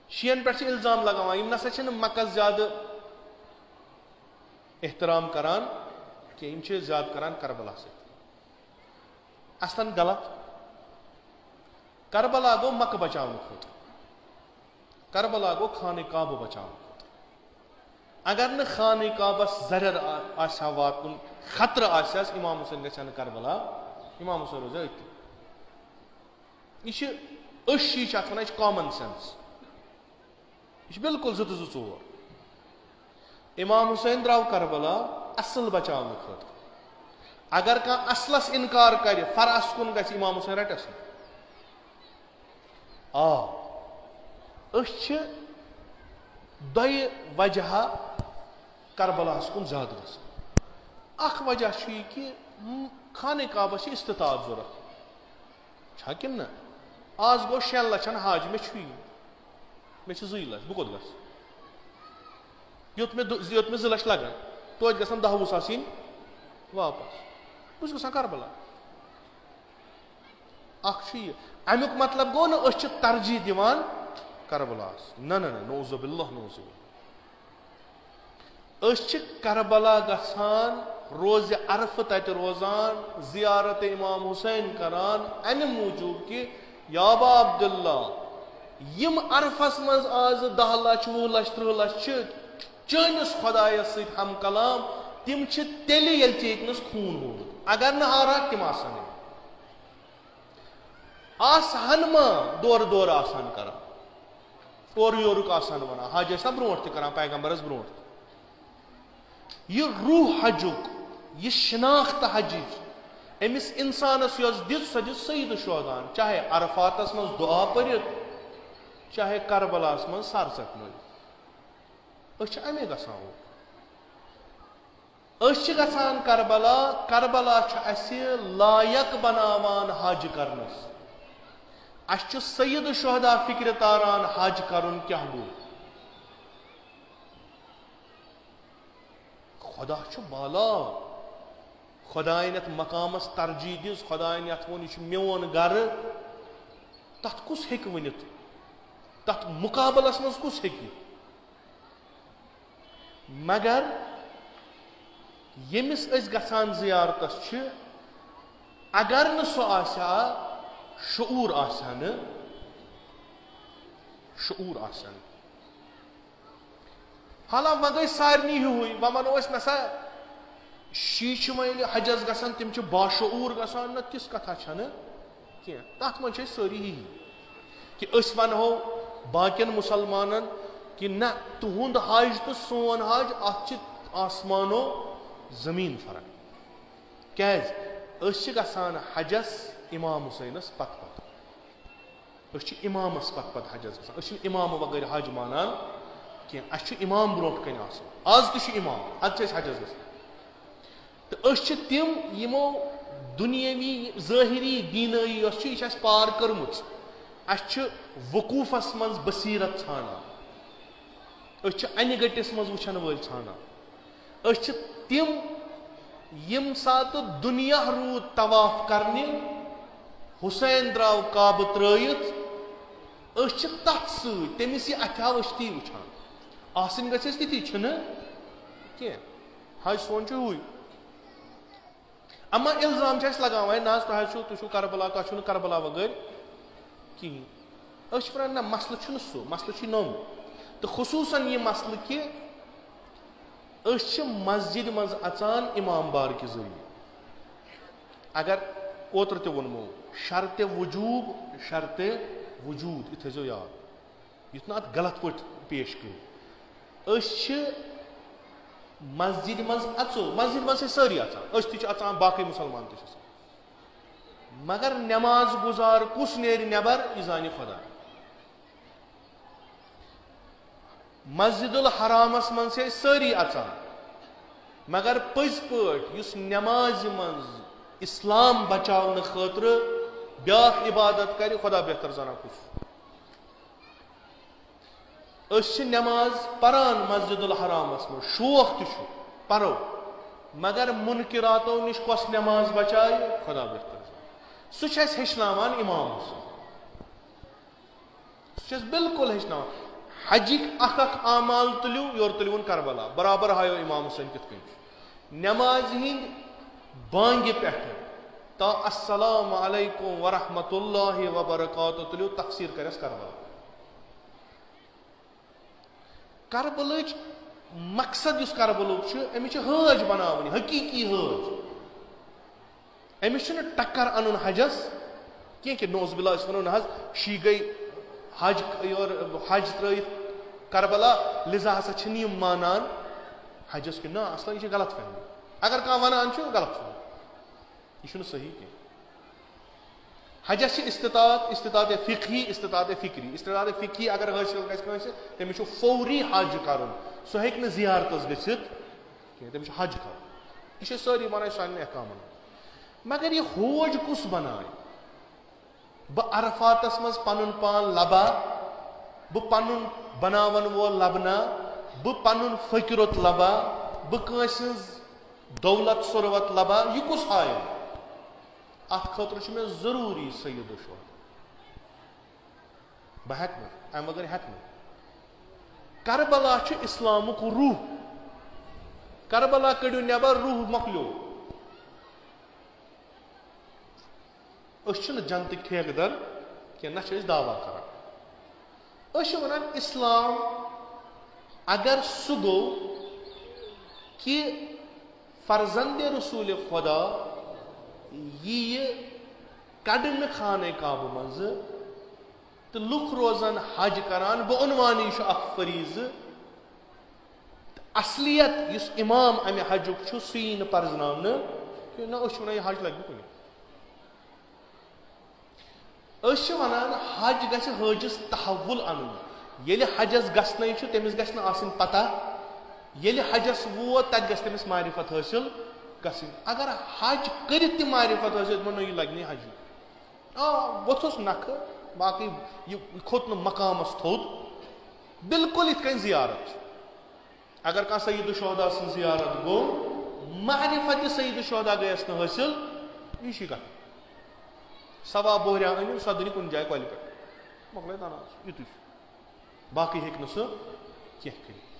شیعن پہ الزام لگاوان یم نسا چھن مکس زیادہ احترام کران کہ یم چھ زیادہ کران کربلا سے اصلاً غلط کربلا گو مکہ بچاؤ خاطر کربلا گو خانہ کعبہ بچاؤ خاطر اگر نہ خانہ کعبس ضرر آسا واتن خطر آسیاس امام حسین گژھن کربلا امام حسین روزا اتھی یہ اشی اتھ ونان کامن سینس یہ بالکل زٕ تہٕ زٕ ژور امام حسین درٛاو کربلا اصل بچاؤ خاطر اگر کانٛہہ اصلس انکار کرِ فرعس کُن گژھِ امام حسین رٹس أسۍ چھِ دۄیہِ وجہ کربلاہس کُن زیادٕ گژھان اکھ وجہ چھُ یہِ کہِ خانہ کعبس چھِ استطاعت ضروٗرت چھا کِنہٕ نہ آز گوٚو 6 لچھن حج مےٚ چھُ یہِ مےٚ چھِ 2 لچھ بہٕ کوٚت گژھٕ یوٚت مےٚ 2 لچھ لگن توتہِ گژھن 10-20 ساس یِنۍ واپس بہٕ چھُس گژھان کربلا اکھ چھُ یہِ امیُک مطلب گوٚو نہٕ أسۍ چھِ ترجیح دِوان کربلاہس نہ نہ نہ نعوذ باللہ نعوذ باللہ أسۍ چھِ کربلا گژھان روزِ عرفہٕ تتہِ روزان زیارت امام حسین کران امہِ موٗجوٗب کہِ یابا عبداللہ یم عرفس منٛز آز 10 لچھ 20 لچھ 30 لچھ چھِ چٲنِس خۄدایس سۭتۍ ہم کلام تِم چھِ تیٚلہِ ییٚلہِ ژےٚ ییٚتنس خوٗن ہووُت اگر نہٕ آرہاکھ تِم آسن آسہن ما دورٕ آسان کران اورٕ یورُک آسان ونان حج ٲسۍ نا برونٛٹھ تہِ کران پیغمبرس برونٛٹھ یہ روح حجُک یہ شناخت حجِچ أمِس اِنسانس یۄس دِژ سۄ دِژ سید الشہداہن چاہے عرفاتس منٛز دعا پٔرِتھ چاہے کربلاہس منٛز سر ژٹنٲوِتھ أسۍ چھِ اَمے گژھان أسۍ چھِ گژھان کربلا کربلا چھُ اَسہِ لایق بناوان حج کرنس اَسہِ چھُ سید الشہدا فکرِ تاران حج کرُن کیٛاہ گوٚو خدا چھُ بالا خدایَن یتھ مقامس ترجیح دِژ خدایَن یتھ ووٚن یہِ چھُ میون گرٕ تتھ کُس ہیٚکہِ ؤنِتھ تتھ مُقابلس منٛز کُس ہیٚکہِ مگر ییٚمِس أسۍ گژھان زیارتس چھِ اگر نہٕ سُہ آسہِ ہا شعوٗر آسہِ ہا نہٕ شعوٗر آسہِ ہا نہٕ حالانکہ وۄنۍ گٔے سارنٕے ہیُوُے وۄنۍ ونو أسۍ نسا شی چھِ وۄنۍ ییٚلہِ حجس گژھان تِم چھِ باشعوٗر گژھان نہ تِژھ کتھا چھنہٕ کینٛہہ تتھ منٛز چھِ أسۍ سٲری یی کہ أسۍ ونہو باقین مُسلمانن کہ نہ تُہُنٛد حج تہٕ سون حج اتھ چھِ آسمانو زمیٖن فرق کیازِ أسۍ چھِ گژھان حجس امام حسینس پتہٕ پتہٕ أسۍ چھِ امامس پتہٕ پتہٕ حجس گژھان أسۍ چھِنہٕ امام وغٲر حج مانان کینٛہہ اَسہِ چھُ امام برونٛٹھ کَنۍ آسان آز تہِ چھُ امام ادٕ چھِ أسۍ حجس گژھان تہٕ أسۍ چھِ تِم یِمو دُنیٲوی ظٲہری دیٖنٲیی یۄس چھِ یہِ چھِ اَسہِ پار کٔرمٕژ اَسہِ چھِ وقوٗفس منٛز بصیرت ژھانڈان أسۍ چھِ انہِ گٔٹِس منٛز وٕچھن وٲلۍ ژھانڈان أسۍ چھِ تِم ییٚمہِ ساتہٕ دُنیا روٗد طواف کرنہِ حُسین درٛاو کعبہٕ ترٲیِتھ أسۍ چھِ تتھ سۭتۍ تٔمِس یہِ اتھِ آو أسۍ چھِ تی وٕچھان آسٕنۍ گژھِ اَسہِ تِتی چھُنہٕ کینٛہہ حج سون چھُ ہُے اما الزام چھِ اَسہِ لگاوان نہ حظ تُہۍ چھُو کربلا تۄہہِ چھُو نہٕ کربلا وغٲر کِہیٖنۍ أسۍ چھِ ونان نہ مسلہٕ چھُنہٕ سُہ مسلہٕ چھُ نوٚم تہٕ خصوٗصن یہِ مسلہٕ کہِ أسۍ چھِ مسجد منٛز اژان امام بار کہِ ذٔریعہٕ اگر اوترٕ تہِ ووٚنمو شرطِ وجوٗد یہِ تھٲیزیو یاد یُتھ نہٕ اتھ غلط پٲٹھۍ پیش کٔرِو أسۍ چھِ مسجد منٛز اژو مسجد منٛز چھِ سٲری اژان أسۍ تہِ چھِ اژان باقٕے مُسلمان تہِ چھِ آسان مگر نٮ۪ماز گُزار کُس نیرِ نٮ۪بر یہِ زانہِ خۄدا مسجد الحرامس منٛز چھِ أسۍ سٲری اژان مگر پٔزۍ پٲٹھۍ یُس نٮ۪مازِ منٛز اسلام بچاونہٕ خٲطرٕ بیاکھ عبادت کرِ خۄدا بہتر زانان کُس أسۍ چھِ نٮ۪ماز پران مسجد الحرامس منٛز شوق تہِ چھُ پرو مگر مُنکِراتو نِش کۄس نٮ۪ماز بچایہِ خۄدا بہتر زانان سُہ چھُ اَسہِ ہیٚچھناوان امام حسین سُہ چھُ اَسہِ بالکل ہیٚچھناوان حجک اخ اعمال تلیو یور تلیون کربلا برابر ہایو امام حسین کت کن نماز ہند بانگہ پہ تا السلام علیکم ورحمۃ اللہ وبرکاتہ تلیو تفسیر کرس کربلا. کربلچ مقصد اس کربلک امچ حج بناونی حقیقی حج امس ٹکر ان حجس کی نوز بلا ونو نا شی گئی حج اور حج ترت کربلا لذا ہسا چھ یم مانان حجس کہ نا اصلا یہ غلط فہمی اگر کھانا ونان غلط فہمی یہ صحیح کی. حجس استطاعت فقہی استطاعت فکری. استطاعت فقہی اگر حاصل گھنٹہ تمس فوری حج کرن سہ ہیکہ زیارتس گھت تمس حج کر یہ ساری ونان سان احکامن. مگر یہ حوج کس بنائے بہ عرفاتس مز پن پان لبا بہ پن بناون وول لبنا بہ پن فکرت لبا بہ کٲنٛسہِ ہٕنٛز دولت ثروت لبا یہ کس آئے ات خاطر میں ضروری سید الشہداء بہ ہیکہ امہ بغیر ہیکہ کربلا چھ اسلامک روح. کربلا کڑیو نبر روح مکلیو. اس جنتک ٹھیکدر کی نہ دعوی کران اس ونان اسلام اگر سہ گو کہ فرزند رسول خدا یہ کڑن خانہ کعبہ مز تو لکھ روزان حج کران بعنوان یہ اخ فریض اصلیت اس امام امہ حجک سی پرزناؤن کہ نہ ونان یہ حج لگہ کن ونان حج گژھِ حاجس تحول ان ییٚلہِ حجس گژھنے تمس گژھِ نہٕ آسٕنۍ پتہ ییٚلہِ حجس ووت تتہِ گژھِ تمس معرفت حٲصل گژھٕنۍ. اگر حج کٔرِتھ تہِ معرفت حٲصل ونو یہ لگہِ نہٕ حجی ووٚتھُس نکھٕ باقی یہ کھوٚت نہٕ مقامس تھوٚد بالکل یِتھ کٔنۍ زیارت چھِ. اگر کانٛہہ سید الشہداء سٕنٛز زیارت گوٚو معرفت سید الشہداء گٔیس نہٕ حٲصل یہ چھ کتھ ثواب بوہریا أنِو سۄ دِنہِ کُنہِ جایہِ کۄلہِ پٮ۪ٹھ مۄکلے تناز یُتُے باقٕے ہیٚکہِ نہٕ سُہ کینٛہہ کٔرِتھ.